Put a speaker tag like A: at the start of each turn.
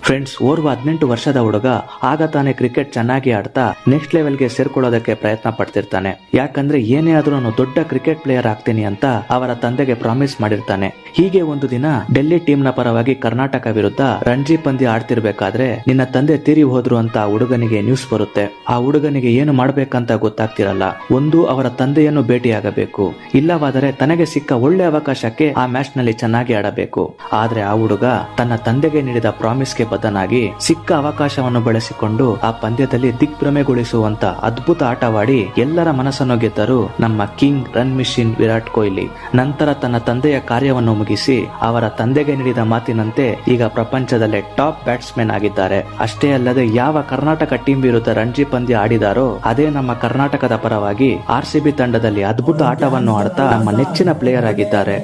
A: Friends, ಓರ್ವ 18 ವರ್ಷದ ಹುಡುಗ ಆಗ ತಾನೇ ಕ್ರಿಕೆಟ್ ಚೆನ್ನಾಗಿ ಆಡ್ತಾ ನೆಕ್ಸ್ಟ್ ಲೆವೆಲ್ಗೆ ಸೇರ್ಕೊಳ್ಳೋದಕ್ಕೆ ಪ್ರಯತ್ನ ಪಡ್ತಿರ್ತಾನೆ. ಯಾಕಂದ್ರೆ ಏನೇ ಆದ್ರೂ ನಾನು ದೊಡ್ಡ ಕ್ರಿಕೆಟ್ ಪ್ಲೇಯರ್ ಆಗ್ತೀನಿ ಅಂತ ಅವರ ತಂದೆಗೆ ಪ್ರಾಮಿಸ್ ಮಾಡಿರ್ತಾನೆ. ಹೀಗೆ ಒಂದು ದಿನ ಡೆಲ್ಲಿ ಟೀಮ್ ನ ಪರವಾಗಿ ಕರ್ನಾಟಕ ವಿರುದ್ಧ ರಣಜಿ ಪಂದ್ಯ ಆಡ್ತಿರ್ಬೇಕಾದ್ರೆ ನಿನ್ನ ತಂದೆ ತೀರಿ ಹೋದ್ರು ಅಂತ ಆ ಹುಡುಗನಿಗೆ ನ್ಯೂಸ್ ಬರುತ್ತೆ. ಆ ಹುಡುಗನಿಗೆ ಏನು ಮಾಡ್ಬೇಕಂತ ಗೊತ್ತಾಗ್ತಿರಲ್ಲ. ಒಂದು ಅವರ ತಂದೆಯನ್ನು ಭೇಟಿಯಾಗಬೇಕು, ಇಲ್ಲವಾದರೆ ತನಗೆ ಸಿಕ್ಕ ಒಳ್ಳೆ ಅವಕಾಶಕ್ಕೆ ಆ ಮ್ಯಾಚ್ ನಲ್ಲಿ ಚೆನ್ನಾಗಿ ಆಡಬೇಕು. ಆದ್ರೆ ಆ ಹುಡುಗ ತನ್ನ ತಂದೆಗೆ ನೀಡಿದ ಪ್ರಾಮಿಸ್ಗೆ ಬದ್ಧನಾಗಿ ಸಿಕ್ಕ ಅವಕಾಶವನ್ನು ಬಳಸಿಕೊಂಡು ಆ ಪಂದ್ಯದಲ್ಲಿ ದಿಗ್ಭ್ರಮೆಗೊಳಿಸುವಂತ ಅದ್ಭುತ ಆಟವಾಡಿ ಎಲ್ಲರ ಮನಸ್ಸನ್ನು ಗೆದ್ದರು ನಮ್ಮ king run machine Virat Kohli. ನಂತರ ತನ್ನ ತಂದೆಯ ಕಾರ್ಯವನ್ನು ಮುಗಿಸಿ ಅವರ ತಂದೆಗೆ ನೀಡಿದ ಮಾತಿನಂತೆ ಈಗ ಪ್ರಪಂಚದಲ್ಲೇ ಟಾಪ್ ಬ್ಯಾಟ್ಸ್ಮನ್ ಆಗಿದ್ದಾರೆ. ಅಷ್ಟೇ ಅಲ್ಲದೆ ಯಾವ ಕರ್ನಾಟಕ ಟೀಮ್ ವಿರುದ್ಧ ರಣಜಿ ಪಂದ್ಯ ಆಡಿದಾರೋ ಅದೇ ನಮ್ಮ ಕರ್ನಾಟಕದ ಪರವಾಗಿ RCB ತಂಡದಲ್ಲಿ ಅದ್ಭುತ ಆಟವನ್ನು ಆಡ್ತಾ ನಮ್ಮ ನೆಚ್ಚಿನ ಪ್ಲೇಯರ್ ಆಗಿದ್ದಾರೆ.